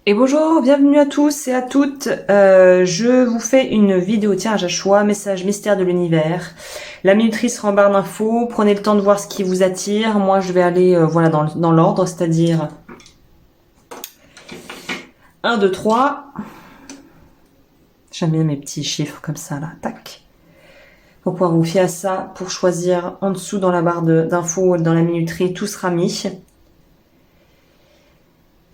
Et bonjour, bienvenue à tous et à toutes. Je vous fais une vidéo tirage à choix, message mystère de l'univers. La minuterie sera en barre d'infos. Prenez le temps de voir ce qui vous attire. Moi, je vais aller voilà dans l'ordre, c'est-à-dire 1, 2, 3. J'aime bien mes petits chiffres comme ça, là. Tac. Pour pouvoir vous fier à ça, pour choisir en dessous dans la barre d'infos, dans la minuterie, tout sera mis.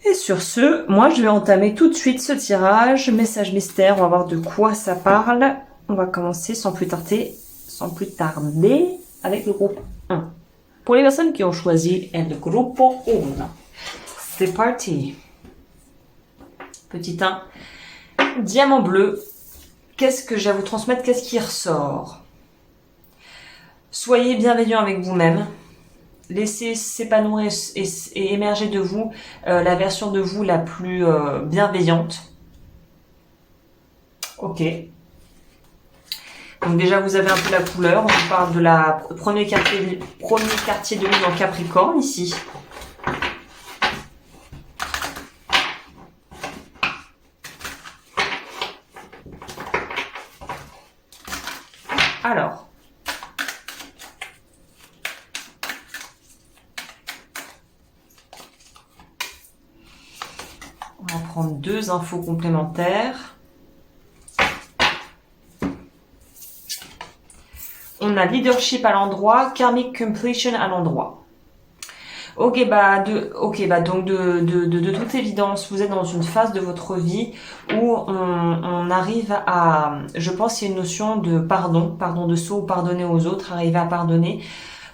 Et sur ce, moi je vais entamer tout de suite ce tirage, message mystère, on va voir de quoi ça parle. On va commencer sans plus tarder avec le groupe 1. Pour les personnes qui ont choisi le groupe 1, c'est parti. Petit 1, diamant bleu, qu'est-ce que j'ai à vous transmettre, qu'est-ce qui ressort? Soyez bienveillant avec vous-même. Laissez s'épanouir et émerger de vous la version de vous la plus bienveillante. Ok. Donc déjà, vous avez un peu la couleur. On vous parle de la premier quartier de lune en Capricorne, ici. Alors. On va prendre deux infos complémentaires. On a leadership à l'endroit, karmic completion à l'endroit. Donc de toute évidence, vous êtes dans une phase de votre vie où on arrive à, je pense, il y a une notion de pardon de soi ou pardonner aux autres, arriver à pardonner.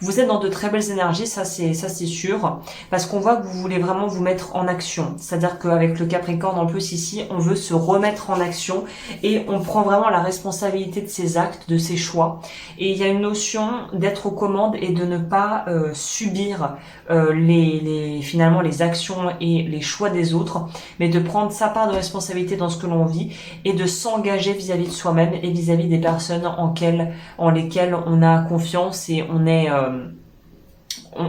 Vous êtes dans de très belles énergies, ça c'est sûr, parce qu'on voit que vous voulez vraiment vous mettre en action. C'est-à-dire qu'avec le Capricorne, en plus ici, on veut se remettre en action et on prend vraiment la responsabilité de ses actes, de ses choix. Et il y a une notion d'être aux commandes et de ne pas subir finalement les actions et les choix des autres, mais de prendre sa part de responsabilité dans ce que l'on vit et de s'engager vis-à-vis de soi-même et vis-à-vis des personnes en lesquelles on a confiance et on est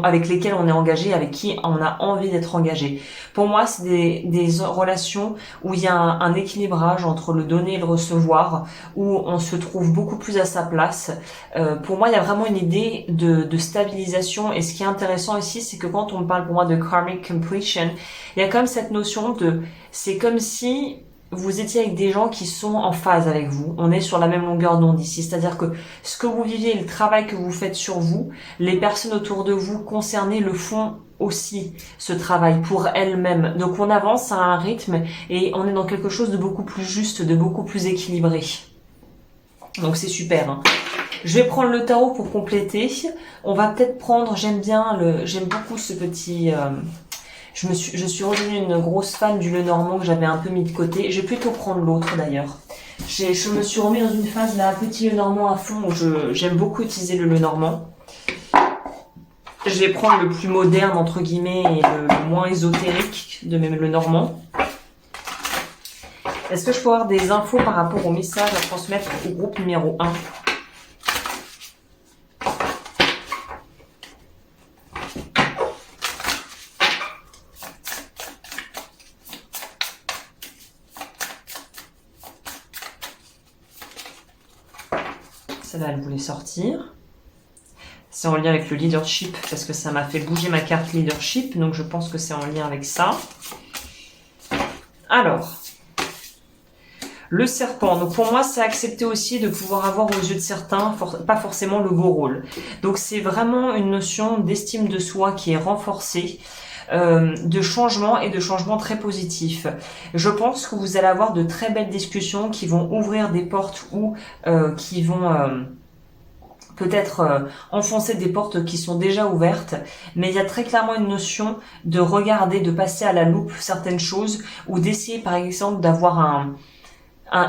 avec lesquels on est engagé, avec qui on a envie d'être engagé. Pour moi, c'est des relations où il y a un équilibrage entre le donner et le recevoir, où on se trouve beaucoup plus à sa place. Pour moi, il y a vraiment une idée de stabilisation. Et ce qui est intéressant ici, c'est que quand on parle pour moi de karmic completion, il y a comme cette notion de... C'est comme si vous étiez avec des gens qui sont en phase avec vous. On est sur la même longueur d'onde ici. C'est-à-dire que ce que vous vivez, le travail que vous faites sur vous, les personnes autour de vous concernées le font aussi, ce travail pour elles-mêmes. Donc on avance à un rythme et on est dans quelque chose de beaucoup plus juste, de beaucoup plus équilibré. Donc c'est super. Hein. Je vais prendre le tarot pour compléter. On va peut-être prendre, j'aime beaucoup ce petit... Je suis redevenue une grosse fan du Lenormand que j'avais un peu mis de côté. Je vais plutôt prendre l'autre d'ailleurs. Je me suis remis dans une phase là, petit Lenormand à fond où j'aime beaucoup utiliser le Lenormand. Je vais prendre le plus moderne entre guillemets et le moins ésotérique de même Lenormand. Est-ce que je peux avoir des infos par rapport au message à transmettre au groupe numéro 1 ? Celle-là, elle voulait sortir. C'est en lien avec le leadership parce que ça m'a fait bouger ma carte leadership. Donc, je pense que c'est en lien avec ça. Alors, le serpent. Donc, pour moi, c'est accepter aussi de pouvoir avoir aux yeux de certains, pas forcément le beau rôle. Donc, c'est vraiment une notion d'estime de soi qui est renforcée. De changement et de changement très positif. Je pense que vous allez avoir de très belles discussions qui vont ouvrir des portes ou qui vont peut-être enfoncer des portes qui sont déjà ouvertes, mais il y a très clairement une notion de regarder, de passer à la loupe certaines choses ou d'essayer par exemple d'avoir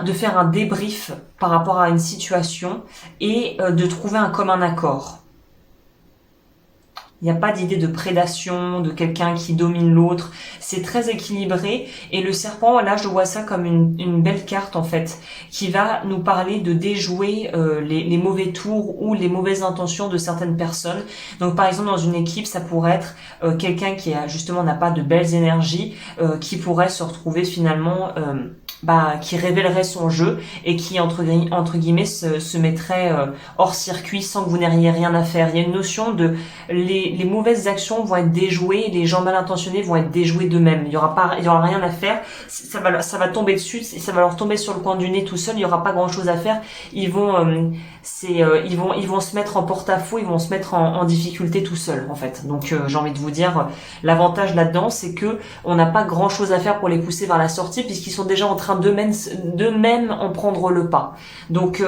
de faire un débrief par rapport à une situation et de trouver un commun accord. Il n'y a pas d'idée de prédation, de quelqu'un qui domine l'autre. C'est très équilibré. Et le serpent, là, je vois ça comme une belle carte, en fait, qui va nous parler de déjouer les mauvais tours ou les mauvaises intentions de certaines personnes. Donc, par exemple, dans une équipe, ça pourrait être quelqu'un qui justement n'a pas de belles énergies, qui pourrait se retrouver finalement... qui révélerait son jeu et qui entre guillemets se mettrait hors circuit sans que vous n'ayez rien à faire. Il y a une notion de les mauvaises actions vont être déjouées, les gens mal intentionnés vont être déjoués d'eux-mêmes. Il y aura rien à faire. Ça va tomber dessus, ça va leur tomber sur le coin du nez tout seul. Il y aura pas grand chose à faire. Ils vont se mettre en porte-à-faux, ils vont se mettre en difficulté tout seuls en fait. Donc j'ai envie de vous dire, l'avantage là-dedans, c'est que on n'a pas grand chose à faire pour les pousser vers la sortie puisqu'ils sont déjà en train d'eux-mêmes en prendre le pas. Donc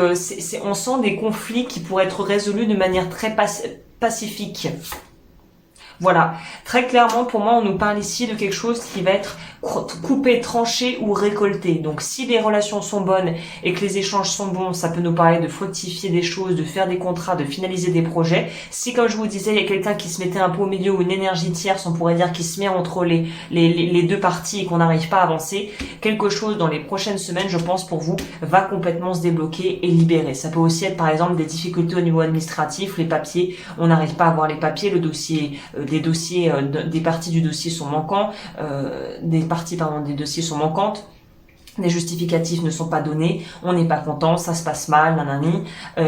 on sent des conflits qui pourraient être résolus de manière très pacifique. Voilà, très clairement pour moi on nous parle ici de quelque chose qui va être coupé, tranché ou récolté. Donc si les relations sont bonnes et que les échanges sont bons, ça peut nous parler de fructifier des choses, de faire des contrats, de finaliser des projets. Si comme je vous disais il y a quelqu'un qui se mettait un peu au milieu ou une énergie tierce, on pourrait dire qui se met entre les deux parties et qu'on n'arrive pas à avancer, quelque chose dans les prochaines semaines je pense pour vous va complètement se débloquer et libérer. Ça peut aussi être par exemple des difficultés au niveau administratif, les papiers, on n'arrive pas à avoir les papiers, le dossier des parties du dossier sont manquants, des dossiers sont manquantes, les justificatifs ne sont pas donnés, on n'est pas content, ça se passe mal, nanani.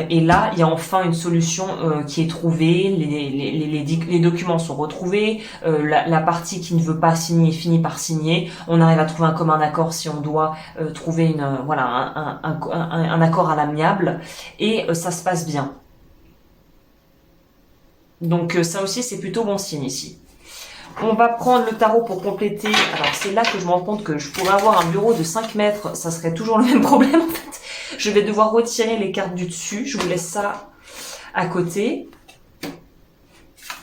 Et là, il y a enfin une solution qui est trouvée, les documents sont retrouvés, la partie qui ne veut pas signer finit par signer, on arrive à trouver un commun accord si on doit trouver un accord à l'amiable, et ça se passe bien. Donc ça aussi c'est plutôt bon signe ici. On va prendre le tarot pour compléter. Alors c'est là que je me rends compte que je pourrais avoir un bureau de 5 mètres, ça serait toujours le même problème en fait. Je vais devoir retirer les cartes du dessus, je vous laisse ça à côté.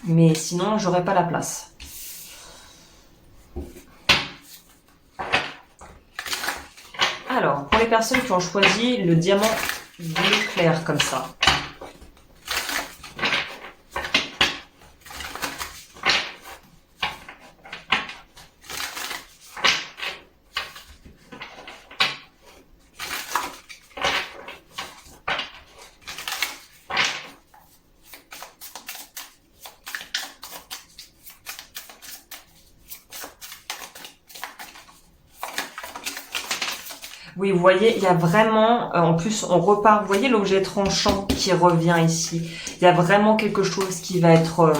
Mais sinon j'aurais pas la place. Alors, pour les personnes qui ont choisi le diamant bleu clair comme ça. Oui, vous voyez, il y a vraiment, en plus, on repart, vous voyez l'objet tranchant qui revient ici. Il y a vraiment quelque chose qui va être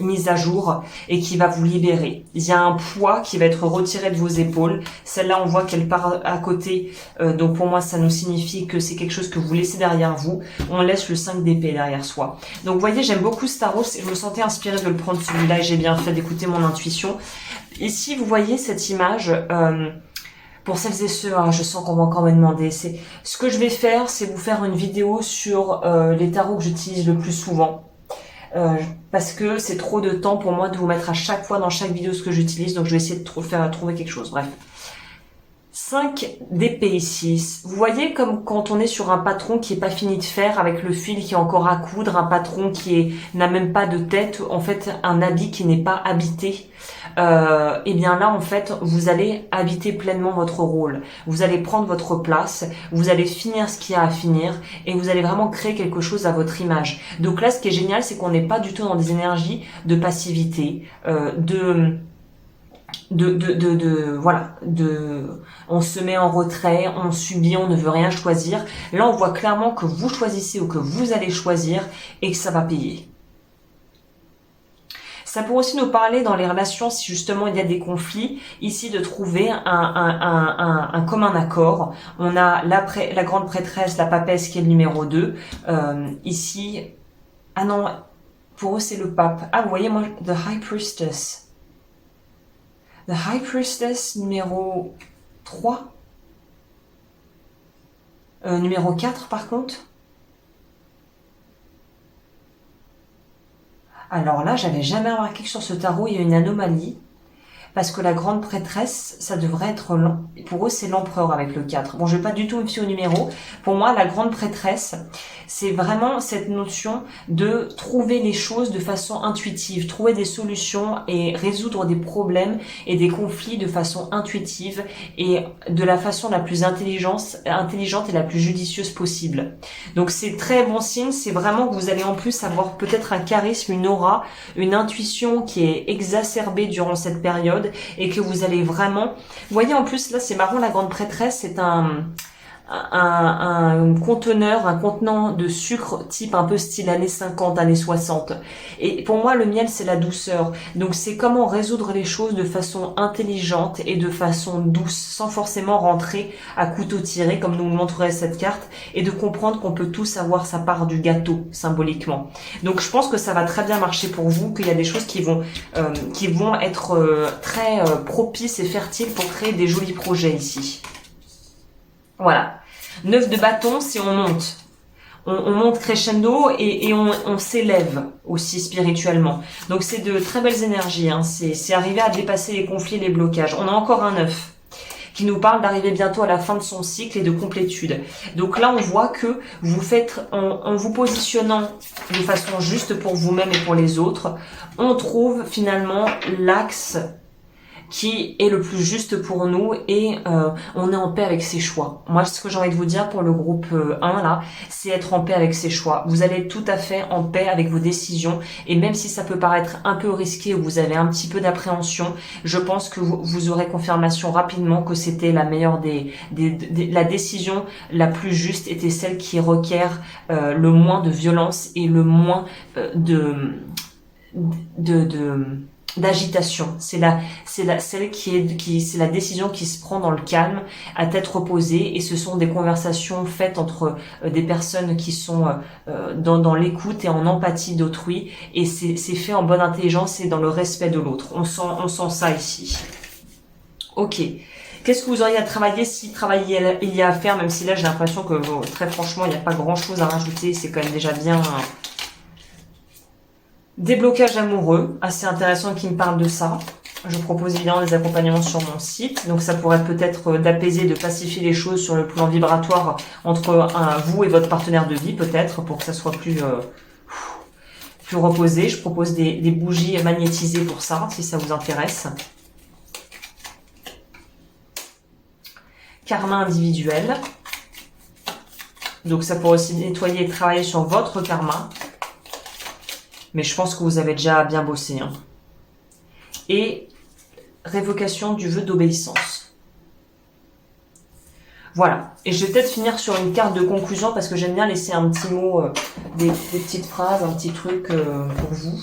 mis à jour et qui va vous libérer. Il y a un poids qui va être retiré de vos épaules. Celle-là, on voit qu'elle part à côté. Donc pour moi, ça nous signifie que c'est quelque chose que vous laissez derrière vous. On laisse le 5 d'épée derrière soi. Donc vous voyez, j'aime beaucoup ce tarot. Je me sentais inspirée de le prendre celui-là et j'ai bien fait d'écouter mon intuition. Ici, vous voyez cette image... pour celles et ceux, je sens qu'on va encore me demander, ce que je vais faire, c'est vous faire une vidéo sur les tarots que j'utilise le plus souvent. Parce que c'est trop de temps pour moi de vous mettre à chaque fois dans chaque vidéo ce que j'utilise, donc je vais essayer de trouver quelque chose. Bref. 5 d'épée ici. Vous voyez comme quand on est sur un patron qui est pas fini de faire, avec le fil qui est encore à coudre, un patron qui n'a même pas de tête, en fait un habit qui n'est pas habité. Et bien là en fait vous allez habiter pleinement votre rôle, vous allez prendre votre place, vous allez finir ce qu'il y a à finir et vous allez vraiment créer quelque chose à votre image. Donc là ce qui est génial c'est qu'on n'est pas du tout dans des énergies de passivité, on se met en retrait, on subit, on ne veut rien choisir. Là on voit clairement que vous choisissez ou que vous allez choisir et que ça va payer. Ça pourrait aussi nous parler dans les relations, si justement il y a des conflits, ici de trouver un commun accord. On a la grande prêtresse, la papesse qui est le numéro 2. Ici, ah non, pour eux c'est le pape. Ah vous voyez, moi, The High Priestess. The High Priestess numéro 3. Numéro 4 par contre. Alors là, j'avais jamais remarqué que sur ce tarot, il y a une anomalie. parce que la grande prêtresse, ça devrait être... Pour eux, c'est l'empereur avec le 4. Bon, je vais pas du tout me fier au numéro. Pour moi, la grande prêtresse, c'est vraiment cette notion de trouver les choses de façon intuitive, trouver des solutions et résoudre des problèmes et des conflits de façon intuitive et de la façon la plus intelligente et la plus judicieuse possible. Donc c'est très bon signe, c'est vraiment que vous allez en plus avoir peut-être un charisme, une aura, une intuition qui est exacerbée durant cette période et que vous allez vraiment... Vous voyez en plus là c'est marrant, la grande prêtresse c'est un conteneur, un contenant de sucre type un peu style années 50, années 60. Et pour moi, le miel, c'est la douceur. Donc, c'est comment résoudre les choses de façon intelligente et de façon douce, sans forcément rentrer à couteau tiré, comme nous montrerait cette carte, et de comprendre qu'on peut tous avoir sa part du gâteau, symboliquement. Donc, je pense que ça va très bien marcher pour vous, qu'il y a des choses qui vont être très propices et fertiles pour créer des jolis projets ici. Voilà. 9 de bâton, c'est on monte. On monte crescendo et on s'élève aussi spirituellement. Donc c'est de très belles énergies. Hein. C'est arriver à dépasser les conflits et les blocages. On a encore un 9 qui nous parle d'arriver bientôt à la fin de son cycle et de complétude. Donc là, on voit que vous faites, en vous positionnant de façon juste pour vous-même et pour les autres, on trouve finalement l'axe qui est le plus juste pour nous et on est en paix avec ses choix. Moi, ce que j'ai envie de vous dire pour le groupe 1 là, c'est être en paix avec ses choix. Vous allez être tout à fait en paix avec vos décisions et même si ça peut paraître un peu risqué ou vous avez un petit peu d'appréhension, je pense que vous aurez confirmation rapidement que c'était la meilleure la décision la plus juste était celle qui requiert le moins de violence et le moins d'agitation. C'est la décision qui se prend dans le calme, à tête reposée, et ce sont des conversations faites entre des personnes qui sont dans l'écoute et en empathie d'autrui, et c'est fait en bonne intelligence et dans le respect de l'autre. On sent ça ici. Ok. Qu'est-ce que vous auriez à travailler si travailler il y a à faire, même si là j'ai l'impression que très franchement il n'y a pas grand chose à rajouter, c'est quand même déjà bien. Déblocage amoureux, assez intéressant qui me parle de ça. Je propose évidemment des accompagnements sur mon site. Donc ça pourrait peut-être d'apaiser, de pacifier les choses sur le plan vibratoire entre vous et votre partenaire de vie peut-être pour que ça soit plus reposé. Je propose des bougies magnétisées pour ça si ça vous intéresse. Karma individuel. Donc ça pourrait aussi nettoyer et travailler sur votre karma. Mais je pense que vous avez déjà bien bossé. Hein. Et révocation du vœu d'obéissance. Voilà. Et je vais peut-être finir sur une carte de conclusion parce que j'aime bien laisser un petit mot, des petites phrases, un petit truc pour vous.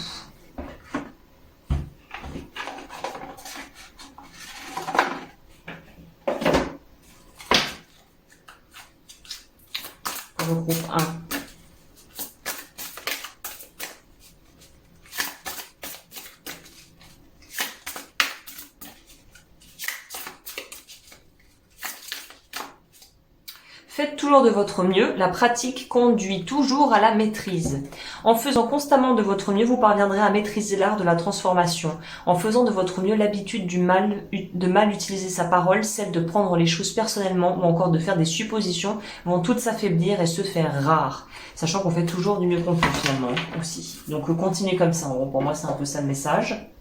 Pour le groupe 1. Faites toujours de votre mieux, la pratique conduit toujours à la maîtrise. En faisant constamment de votre mieux, vous parviendrez à maîtriser l'art de la transformation. En faisant de votre mieux, l'habitude de mal utiliser sa parole, celle de prendre les choses personnellement ou encore de faire des suppositions vont toutes s'affaiblir et se faire rares. Sachant qu'on fait toujours du mieux qu'on peut finalement aussi. Donc continuez comme ça, pour moi c'est un peu ça le message.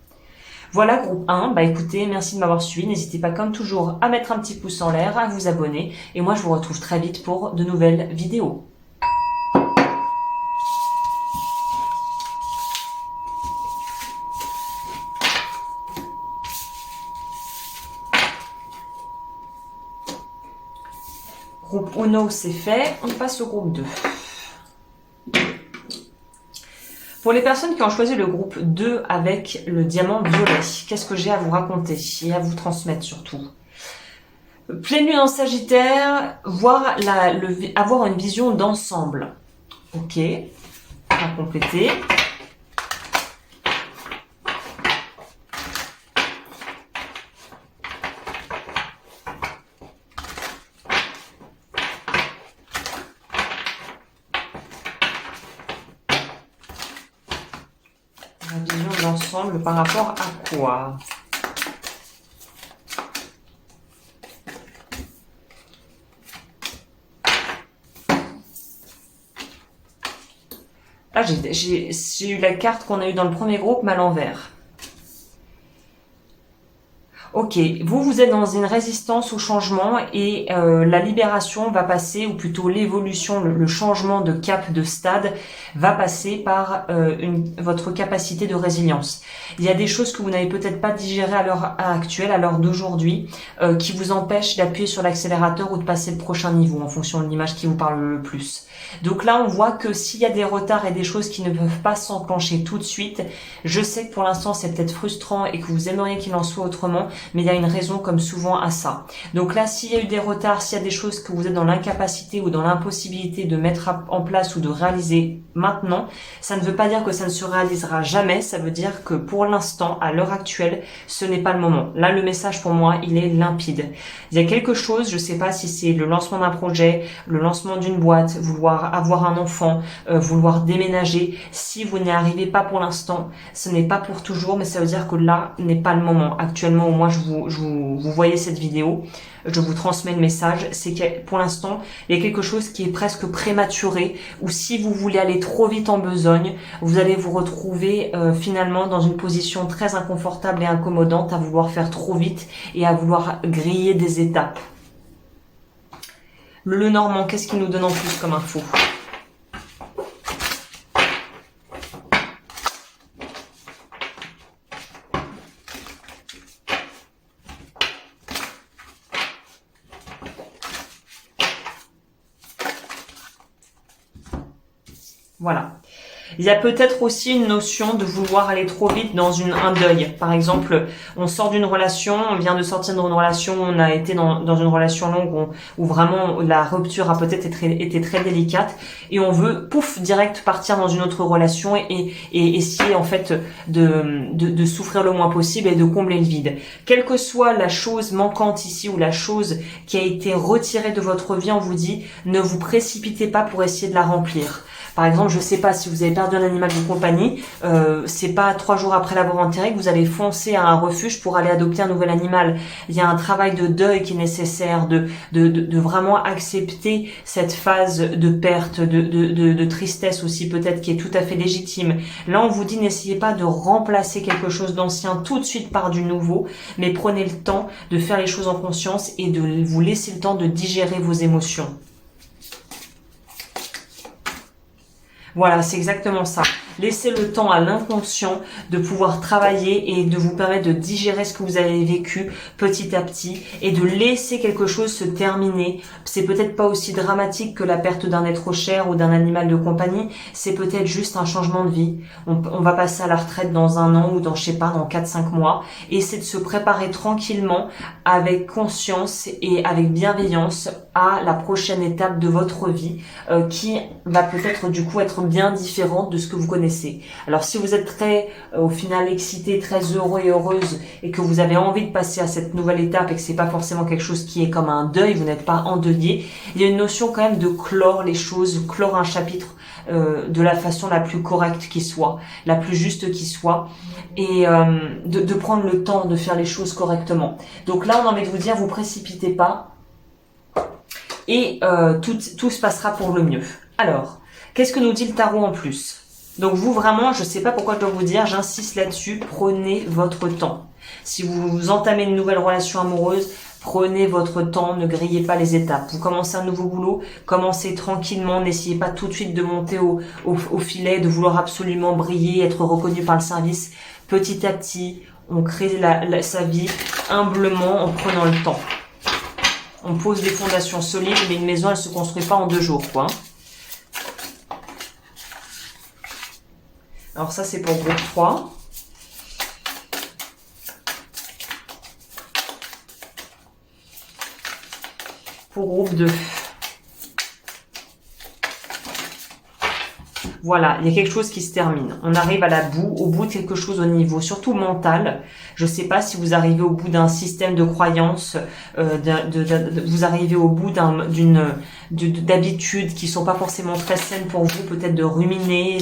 Voilà, groupe 1, bah écoutez, merci de m'avoir suivi, n'hésitez pas comme toujours à mettre un petit pouce en l'air, à vous abonner, et moi je vous retrouve très vite pour de nouvelles vidéos. Groupe 1, c'est fait, on passe au groupe 2. Pour les personnes qui ont choisi le groupe 2 avec le diamant violet, qu'est-ce que j'ai à vous raconter et à vous transmettre surtout? Pleine lune en Sagittaire, avoir une vision d'ensemble. Ok, on va compléter. La vision d'ensemble par rapport à quoi? Ah, j'ai eu la carte qu'on a eue dans le premier groupe, mais à l'envers. Ok, vous êtes dans une résistance au changement et la libération va passer, ou plutôt l'évolution, le changement de cap, de stade, va passer par votre capacité de résilience. Il y a des choses que vous n'avez peut-être pas digérées à l'heure actuelle, à l'heure d'aujourd'hui, qui vous empêchent d'appuyer sur l'accélérateur ou de passer le prochain niveau en fonction de l'image qui vous parle le plus. Donc là, on voit que s'il y a des retards et des choses qui ne peuvent pas s'enclencher tout de suite, je sais que pour l'instant c'est peut-être frustrant et que vous aimeriez qu'il en soit autrement, mais il y a une raison comme souvent à ça. Donc là, s'il y a eu des retards, s'il y a des choses que vous êtes dans l'incapacité ou dans l'impossibilité de mettre en place ou de réaliser maintenant, ça ne veut pas dire que ça ne se réalisera jamais, ça veut dire que pour l'instant, à l'heure actuelle, ce n'est pas le moment. Là, le message pour moi, il est limpide. Il y a quelque chose, je ne sais pas si c'est le lancement d'un projet, le lancement d'une boîte, vouloir avoir un enfant, vouloir déménager. Si vous n'y arrivez pas pour l'instant, ce n'est pas pour toujours, mais ça veut dire que là n'est pas le moment. Actuellement, moi, vous voyez cette vidéo, je vous transmets le message, c'est que pour l'instant, il y a quelque chose qui est presque prématuré, ou si vous voulez aller trop vite en besogne, vous allez vous retrouver finalement dans une position très inconfortable et incommodante à vouloir faire trop vite et à vouloir griller des étapes. Le Lenormand, qu'est-ce qu'il nous donne en plus comme info ? Voilà. Il y a peut-être aussi une notion de vouloir aller trop vite dans un deuil. Par exemple, on sort d'une relation, on vient de sortir d'une relation, on a été dans une relation longue où vraiment la rupture a peut-être été très délicate et on veut, pouf, direct partir dans une autre relation et essayer en fait de souffrir le moins possible et de combler le vide. Quelle que soit la chose manquante ici ou la chose qui a été retirée de votre vie, on vous dit ne vous précipitez pas pour essayer de la remplir. Par exemple, je sais pas, si vous avez perdu un animal de compagnie, c'est pas 3 jours après l'avoir enterré que vous allez foncer à un refuge pour aller adopter un nouvel animal. Il y a un travail de deuil qui est nécessaire, de vraiment accepter cette phase de perte, de tristesse aussi peut-être qui est tout à fait légitime. Là, on vous dit n'essayez pas de remplacer quelque chose d'ancien tout de suite par du nouveau, mais prenez le temps de faire les choses en conscience et de vous laisser le temps de digérer vos émotions. Voilà, c'est exactement ça. Laissez le temps à l'inconscient de pouvoir travailler et de vous permettre de digérer ce que vous avez vécu petit à petit et de laisser quelque chose se terminer. C'est peut-être pas aussi dramatique que la perte d'un être cher ou d'un animal de compagnie. C'est peut-être juste un changement de vie. On va passer à la retraite dans 1 an ou dans, je sais pas, dans 4-5 mois. Et c'est de se préparer tranquillement, avec conscience et avec bienveillance à la prochaine étape de votre vie qui va peut-être du coup être bien différente de ce que vous connaissez. Alors si vous êtes très au final excité, très heureux et heureuse et que vous avez envie de passer à cette nouvelle étape et que c'est pas forcément quelque chose qui est comme un deuil, vous n'êtes pas endeuillé, il y a une notion quand même de clore les choses, clore un chapitre de la façon la plus correcte qui soit, la plus juste qui soit et de prendre le temps de faire les choses correctement. Donc là on a envie de vous dire, vous précipitez pas et tout se passera pour le mieux. Alors, qu'est-ce que nous dit le tarot en plus ? Donc vous vraiment, je sais pas pourquoi je dois vous dire, j'insiste là-dessus, prenez votre temps. Si vous entamez une nouvelle relation amoureuse, prenez votre temps, ne grillez pas les étapes. Vous commencez un nouveau boulot, commencez tranquillement, n'essayez pas tout de suite de monter au filet, de vouloir absolument briller, être reconnu par le service. Petit à petit, on crée sa vie humblement en prenant le temps. On pose des fondations solides, mais une maison, elle se construit pas en 2 jours, quoi. Alors ça, c'est pour groupe 3. Pour groupe 2. Voilà, il y a quelque chose qui se termine. On arrive au bout de quelque chose au niveau, surtout mental. Je ne sais pas si vous arrivez au bout d'un système de croyances, vous arrivez au bout d'habitudes qui sont pas forcément très saines pour vous, peut-être de ruminer,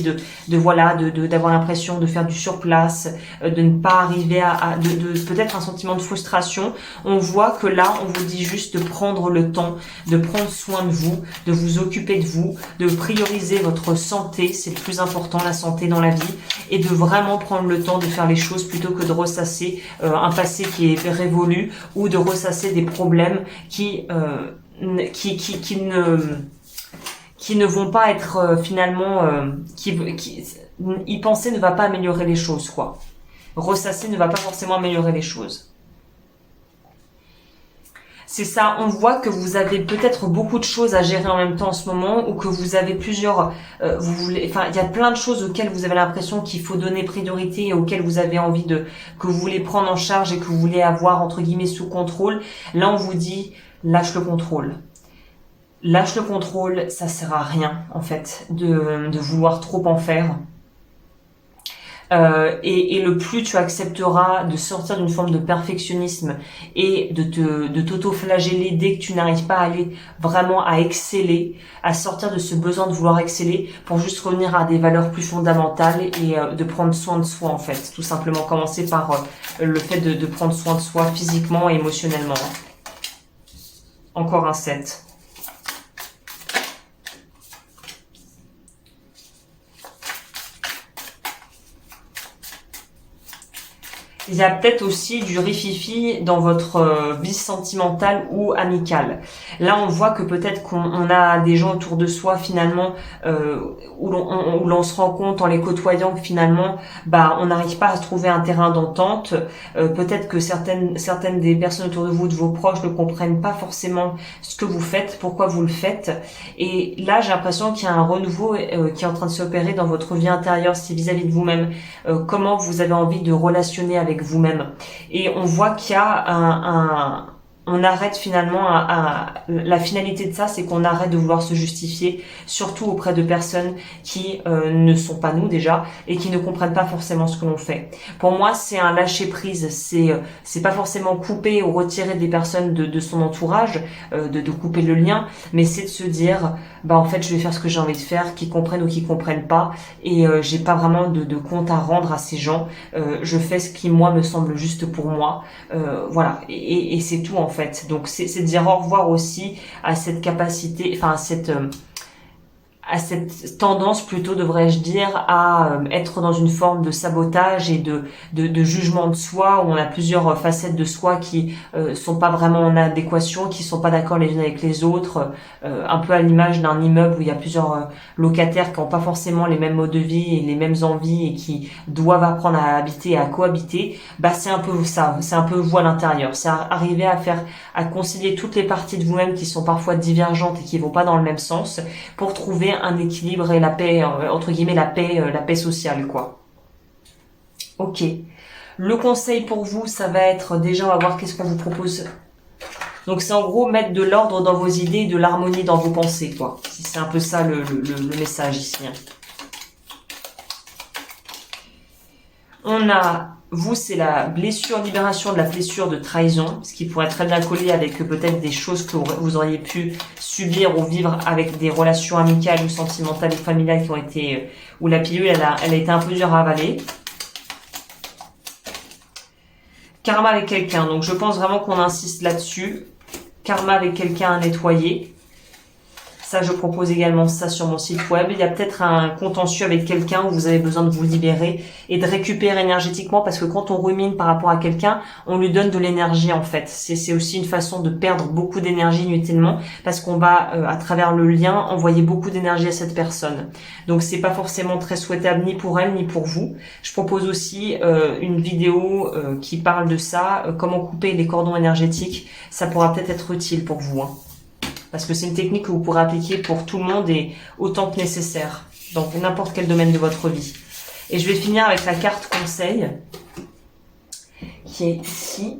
d'avoir l'impression de faire du surplace, de ne pas arriver peut-être un sentiment de frustration. On voit que là, on vous dit juste de prendre le temps, de prendre soin de vous occuper de vous, de prioriser votre santé, c'est le plus important, la santé dans la vie, et de vraiment prendre le temps de faire les choses plutôt que de ressasser un passé qui est révolu ou de ressasser des problèmes qui ne vont pas être finalement y penser ne va pas améliorer les choses, quoi. Ressasser ne va pas forcément améliorer les choses. C'est ça, on voit que vous avez peut-être beaucoup de choses à gérer en même temps en ce moment, ou que vous avez plusieurs, il y a plein de choses auxquelles vous avez l'impression qu'il faut donner priorité et auxquelles vous avez envie que vous voulez prendre en charge et que vous voulez avoir entre guillemets sous contrôle. Là, on vous dit, lâche le contrôle. Lâche le contrôle, ça sert à rien en fait de vouloir trop en faire. Et le plus tu accepteras de sortir d'une forme de perfectionnisme et de t'auto-flageller dès que tu n'arrives pas à aller vraiment à exceller, à sortir de ce besoin de vouloir exceller pour juste revenir à des valeurs plus fondamentales et de prendre soin de soi en fait. Tout simplement commencer par le fait de prendre soin de soi physiquement et émotionnellement. Encore un 7. Il y a peut-être aussi du rififi dans votre vie sentimentale ou amicale. Là, on voit que peut-être qu'on a des gens autour de soi finalement où l'on se rend compte en les côtoyant que finalement, on n'arrive pas à se trouver un terrain d'entente. Peut-être que certaines des personnes autour de vous, de vos proches, ne comprennent pas forcément ce que vous faites, pourquoi vous le faites. Et là, j'ai l'impression qu'il y a un renouveau qui est en train de s'opérer dans votre vie intérieure, c'est vis-à-vis de vous-même. Comment vous avez envie de relationner avec vous-même. Et on voit qu'il y a on arrête finalement la finalité de ça, c'est qu'on arrête de vouloir se justifier, surtout auprès de personnes qui ne sont pas nous déjà et qui ne comprennent pas forcément ce que l'on fait. Pour moi, c'est un lâcher prise, c'est pas forcément couper ou retirer des personnes de son entourage, de couper le lien, mais c'est de se dire en fait, je vais faire ce que j'ai envie de faire, qu'ils comprennent ou qu'ils comprennent pas, et j'ai pas vraiment de compte à rendre à ces gens. Je fais ce qui moi me semble juste pour moi, voilà, et c'est tout en fait. Donc c'est de dire au revoir aussi à cette capacité, enfin à cette tendance plutôt, devrais-je dire, à être dans une forme de sabotage et de jugement de soi, où on a plusieurs facettes de soi qui sont pas vraiment en adéquation, qui sont pas d'accord les unes avec les autres, un peu à l'image d'un immeuble où il y a plusieurs locataires qui n'ont pas forcément les mêmes modes de vie et les mêmes envies et qui doivent apprendre à habiter et à cohabiter. C'est un peu ça, c'est un peu vous à l'intérieur, c'est arriver à concilier toutes les parties de vous-même qui sont parfois divergentes et qui vont pas dans le même sens pour trouver un équilibre et la paix, entre guillemets la paix sociale, quoi. Ok. Le conseil pour vous, ça va être, déjà on va voir qu'est-ce qu'on vous propose. Donc c'est en gros mettre de l'ordre dans vos idées et de l'harmonie dans vos pensées, quoi. C'est un peu ça le message ici. On a, vous, c'est la blessure, libération de la blessure de trahison, ce qui pourrait très bien coller avec peut-être des choses que vous auriez pu subir ou vivre avec des relations amicales ou sentimentales ou familiales qui ont été, où la pilule, elle a été un peu dure à avaler. Karma avec quelqu'un, donc je pense vraiment qu'on insiste là-dessus. Karma avec quelqu'un à nettoyer. Ça, je propose également ça sur mon site web. Il y a peut-être un contentieux avec quelqu'un où vous avez besoin de vous libérer et de récupérer énergétiquement, parce que quand on rumine par rapport à quelqu'un, on lui donne de l'énergie en fait. C'est aussi une façon de perdre beaucoup d'énergie inutilement, parce qu'on va, à travers le lien, envoyer beaucoup d'énergie à cette personne. Donc c'est pas forcément très souhaitable ni pour elle ni pour vous. Je propose aussi une vidéo qui parle de ça, comment couper les cordons énergétiques. Ça pourra peut-être être utile pour vous, hein. Parce que c'est une technique que vous pourrez appliquer pour tout le monde et autant que nécessaire, dans n'importe quel domaine de votre vie. Et je vais finir avec la carte conseil, qui est ici,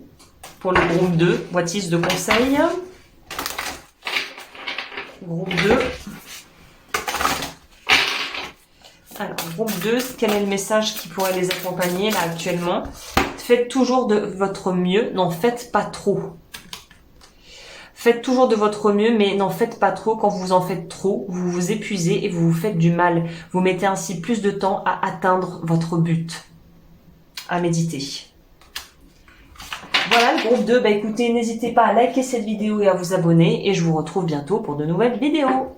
pour le groupe 2, what is de conseil. Groupe 2. Alors, groupe 2, quel est le message qui pourrait les accompagner là actuellement? Faites toujours de votre mieux, n'en faites pas trop. Faites toujours de votre mieux, mais n'en faites pas trop. Quand vous en faites trop, vous vous épuisez et vous vous faites du mal. Vous mettez ainsi plus de temps à atteindre votre but. À méditer. Voilà le groupe 2. Écoutez, n'hésitez pas à liker cette vidéo et à vous abonner. Et je vous retrouve bientôt pour de nouvelles vidéos.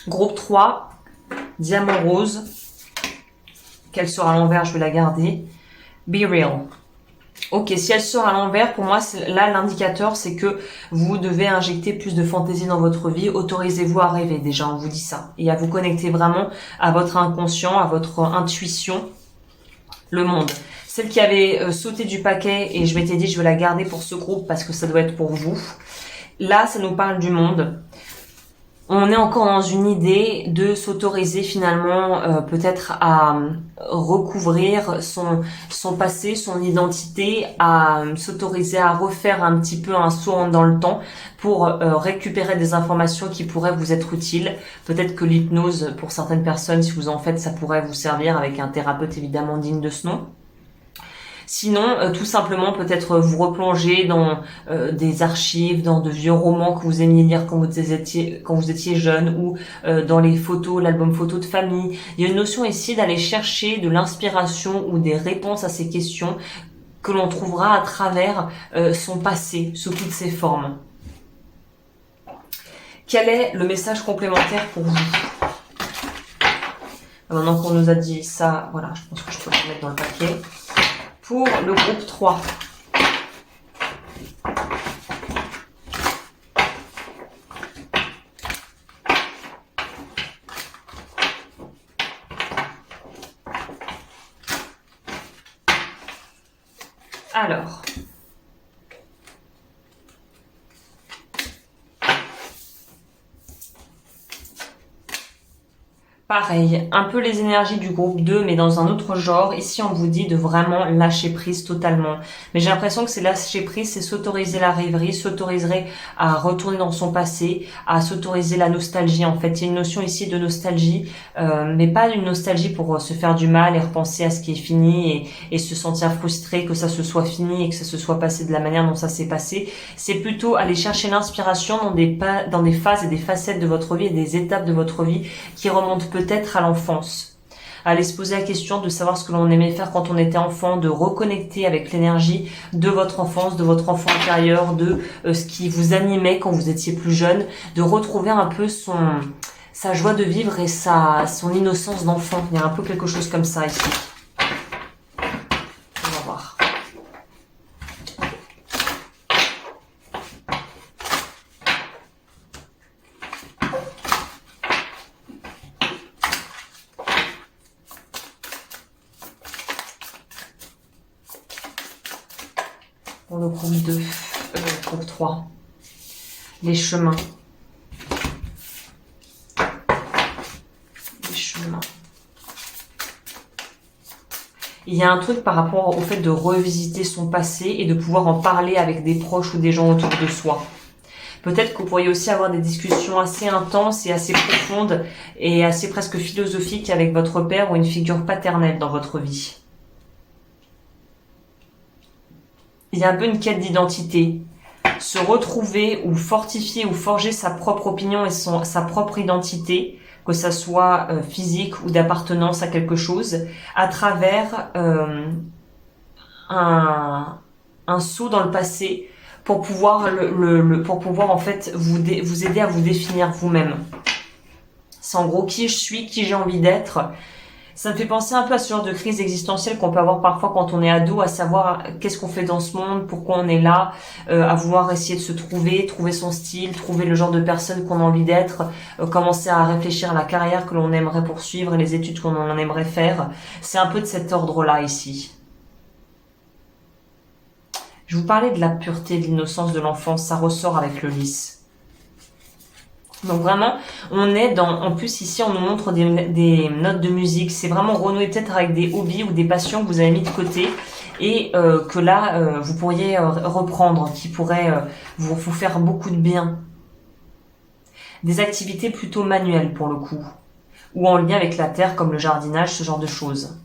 Groupe 3, diamant rose. Qu'elle sort à l'envers, je vais la garder. Be real. Ok, si elle sort à l'envers, pour moi, là, l'indicateur, c'est que vous devez injecter plus de fantaisie dans votre vie. Autorisez-vous à rêver, déjà, on vous dit ça. Et à vous connecter vraiment à votre inconscient, à votre intuition, le monde. Celle qui avait sauté du paquet, et je m'étais dit, je vais la garder pour ce groupe parce que ça doit être pour vous. Là, ça nous parle du monde. On est encore dans une idée de s'autoriser finalement peut-être à recouvrir son passé, son identité, à s'autoriser à refaire un petit peu un saut dans le temps pour récupérer des informations qui pourraient vous être utiles. Peut-être que l'hypnose, pour certaines personnes, si vous en faites, ça pourrait vous servir avec un thérapeute évidemment digne de ce nom. Sinon, tout simplement, peut-être vous replonger dans des archives, dans de vieux romans que vous aimiez lire quand vous étiez jeune, ou dans les photos, l'album photo de famille. Il y a une notion ici d'aller chercher de l'inspiration ou des réponses à ces questions que l'on trouvera à travers son passé, sous toutes ses formes. Quel est le message complémentaire pour vous? Maintenant qu'on nous a dit ça, voilà, je pense que je peux le mettre dans le paquet. Pour le groupe 3. Alors, pareil, un peu les énergies du groupe 2, mais dans un autre genre. Ici, on vous dit de vraiment lâcher prise totalement. Mais j'ai l'impression que c'est lâcher prise, c'est s'autoriser la rêverie, s'autoriser à retourner dans son passé, à s'autoriser la nostalgie. En fait, il y a une notion ici de nostalgie, mais pas une nostalgie pour se faire du mal et repenser à ce qui est fini et se sentir frustré que ça se soit fini et que ça se soit passé de la manière dont ça s'est passé. C'est plutôt aller chercher l'inspiration dans des phases et des facettes de votre vie et des étapes de votre vie qui remontent peut-être à l'enfance. Aller se poser la question de savoir ce que l'on aimait faire quand on était enfant, de reconnecter avec l'énergie de votre enfance, de votre enfant intérieur, de ce qui vous animait quand vous étiez plus jeune, de retrouver un peu sa joie de vivre et son innocence d'enfant. Il y a un peu quelque chose comme ça ici. On va voir. Pour le groupe 2, groupe 3, les chemins. Les chemins. Il y a un truc par rapport au fait de revisiter son passé et de pouvoir en parler avec des proches ou des gens autour de soi. Peut-être que vous pourriez aussi avoir des discussions assez intenses et assez profondes et assez presque philosophiques avec votre père ou une figure paternelle dans votre vie. Il y a un peu une quête d'identité. Se retrouver ou fortifier ou forger sa propre opinion et sa propre identité, que ça soit physique ou d'appartenance à quelque chose, à travers un saut dans le passé pour pouvoir pour pouvoir en fait vous aider à vous définir vous-même. C'est en gros qui je suis, qui j'ai envie d'être. Ça me fait penser un peu à ce genre de crise existentielle qu'on peut avoir parfois quand on est ado, à savoir qu'est-ce qu'on fait dans ce monde, pourquoi on est là, à vouloir essayer de se trouver son style, trouver le genre de personne qu'on a envie d'être, commencer à réfléchir à la carrière que l'on aimerait poursuivre et les études qu'on en aimerait faire. C'est un peu de cet ordre-là ici. Je vous parlais de la pureté, de l'innocence de l'enfance, ça ressort avec le lys. Donc vraiment, on est en plus ici on nous montre des notes de musique, c'est vraiment renouer peut-être avec des hobbies ou des passions que vous avez mis de côté et que là vous pourriez reprendre, qui pourraient vous faire beaucoup de bien. Des activités plutôt manuelles pour le coup, ou en lien avec la terre comme le jardinage, ce genre de choses.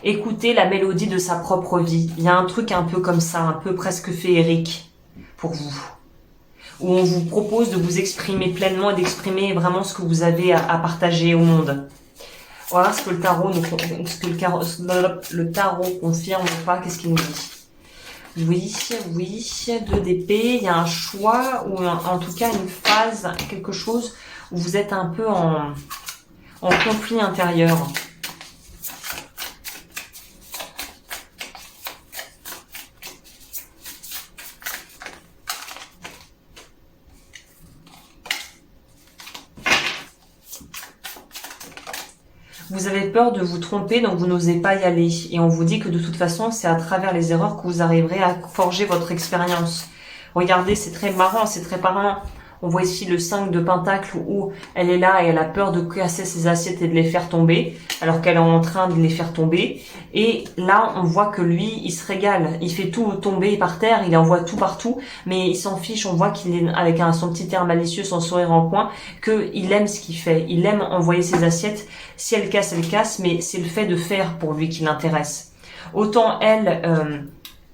Écoutez la mélodie de sa propre vie, il y a un truc un peu comme ça, un peu presque féerique pour vous, où on vous propose de vous exprimer pleinement et d'exprimer vraiment ce que vous avez à partager au monde. Voilà ce que le tarot le tarot confirme ou pas, qu'est-ce qu'il nous dit. Oui, oui, 2 d'épée. Il y a un choix ou en tout cas une phase, quelque chose où vous êtes un peu en conflit intérieur. Vous avez peur de vous tromper, donc vous n'osez pas y aller. Et on vous dit que de toute façon, c'est à travers les erreurs que vous arriverez à forger votre expérience. Regardez, c'est très marrant, c'est très parlant. On voit ici le 5 de Pentacle où elle est là et elle a peur de casser ses assiettes et de les faire tomber, alors qu'elle est en train de les faire tomber. Et là, on voit que lui, il se régale. Il fait tout tomber par terre, il envoie tout partout, mais il s'en fiche. On voit qu'il est avec son petit air malicieux, son sourire en coin, qu'il aime ce qu'il fait. Il aime envoyer ses assiettes. Si elle casse, mais c'est le fait de faire pour lui qui l'intéresse. Autant elle...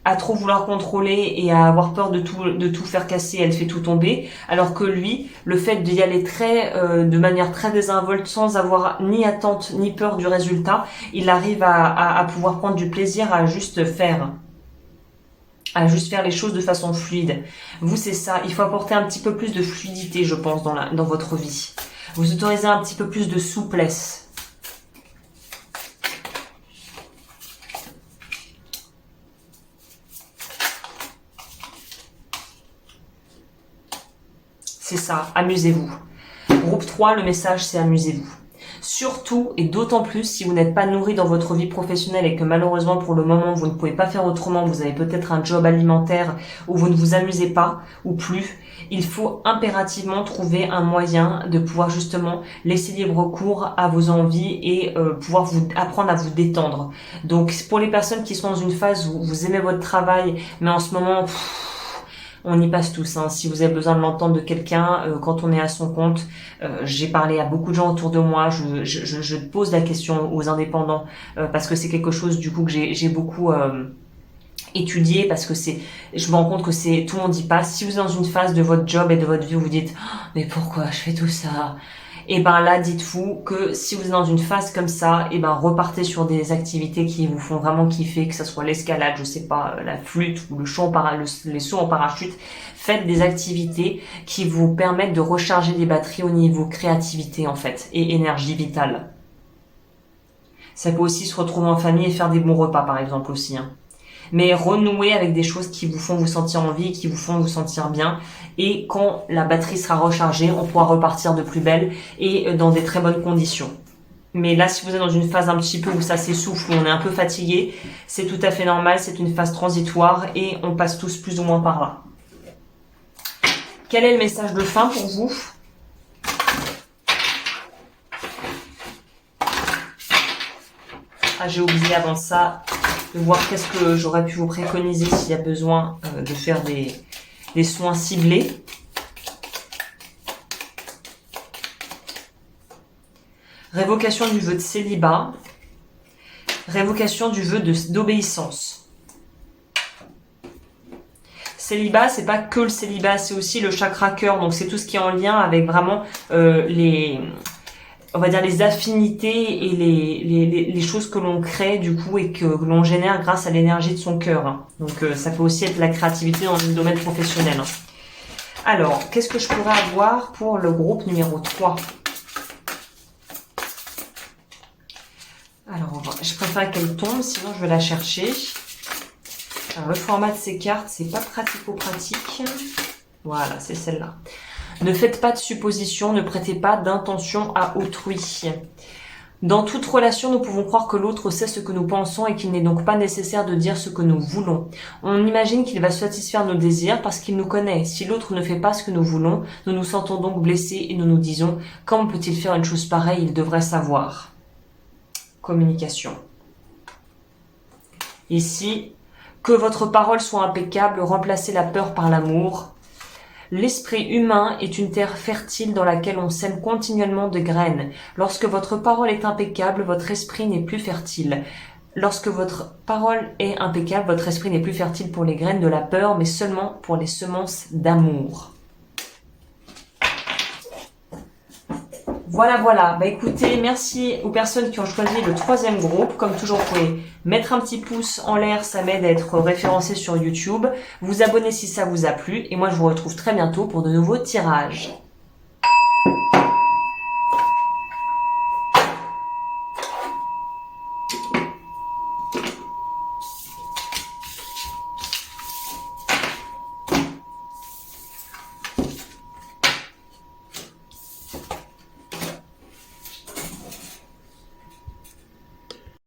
à trop vouloir contrôler et à avoir peur de tout faire casser, elle fait tout tomber, alors que lui, le fait d'y aller de manière très désinvolte, sans avoir ni attente ni peur du résultat, il arrive à pouvoir prendre du plaisir à juste faire les choses de façon fluide. Vous, c'est ça, il faut apporter un petit peu plus de fluidité, je pense, dans votre vie. Vous autorisez un petit peu plus de souplesse. C'est ça, amusez-vous. Groupe 3, le message c'est amusez-vous. Surtout et d'autant plus si vous n'êtes pas nourri dans votre vie professionnelle et que malheureusement pour le moment vous ne pouvez pas faire autrement, vous avez peut-être un job alimentaire où vous ne vous amusez pas ou plus, il faut impérativement trouver un moyen de pouvoir justement laisser libre cours à vos envies et pouvoir apprendre à vous détendre. Donc pour les personnes qui sont dans une phase où vous aimez votre travail mais en ce moment... on y passe tous, hein. Si vous avez besoin de l'entendre de quelqu'un, quand on est à son compte, j'ai parlé à beaucoup de gens autour de moi, je pose la question aux indépendants, parce que c'est quelque chose du coup que j'ai beaucoup étudié, parce que je me rends compte que tout le monde y passe. Si vous êtes dans une phase de votre job et de votre vie où vous dites oh, mais pourquoi je fais tout ça, et ben là dites-vous que si vous êtes dans une phase comme ça, et ben repartez sur des activités qui vous font vraiment kiffer, que ce soit l'escalade, je sais pas, la flûte ou les sauts en parachute. Faites des activités qui vous permettent de recharger des batteries au niveau créativité en fait et énergie vitale. Ça peut aussi se retrouver en famille et faire des bons repas par exemple aussi, hein. Mais renouer avec des choses qui vous font vous sentir en vie, qui vous font vous sentir bien. Et quand la batterie sera rechargée, on pourra repartir de plus belle et dans des très bonnes conditions. Mais là, si vous êtes dans une phase un petit peu où ça s'essouffle, où on est un peu fatigué, c'est tout à fait normal, c'est une phase transitoire et on passe tous plus ou moins par là. Quel est le message de fin pour vous ? Ah, j'ai oublié avant ça de voir qu'est-ce que j'aurais pu vous préconiser s'il y a besoin de faire des soins ciblés. Révocation du vœu de célibat. Révocation du vœu d'obéissance. Célibat, c'est pas que le célibat, c'est aussi le chakra cœur. Donc c'est tout ce qui est en lien avec vraiment on va dire les affinités et les choses que l'on crée du coup et que l'on génère grâce à l'énergie de son cœur, hein. Donc ça peut aussi être la créativité dans le domaine professionnel, hein. Alors, qu'est-ce que je pourrais avoir pour le groupe numéro 3 ? Alors, je préfère qu'elle tombe, sinon je vais la chercher. Alors, le format de ces cartes, c'est pas pratico-pratique. Voilà, c'est celle-là. Ne faites pas de suppositions, ne prêtez pas d'intention à autrui. Dans toute relation, nous pouvons croire que l'autre sait ce que nous pensons et qu'il n'est donc pas nécessaire de dire ce que nous voulons. On imagine qu'il va satisfaire nos désirs parce qu'il nous connaît. Si l'autre ne fait pas ce que nous voulons, nous nous sentons donc blessés et nous nous disons « Comment peut-il faire une chose pareille ? Il devrait savoir. » Communication. Ici, que votre parole soit impeccable, remplacez la peur par l'amour. L'esprit humain est une terre fertile dans laquelle on sème continuellement de graines. Lorsque votre parole est impeccable, votre esprit n'est plus fertile. Lorsque votre parole est impeccable, votre esprit n'est plus fertile pour les graines de la peur, mais seulement pour les semences d'amour. Voilà, voilà. Bah écoutez, merci aux personnes qui ont choisi le troisième groupe. Comme toujours, vous pouvez mettre un petit pouce en l'air, ça m'aide à être référencé sur YouTube. Vous abonner si ça vous a plu. Et moi, je vous retrouve très bientôt pour de nouveaux tirages.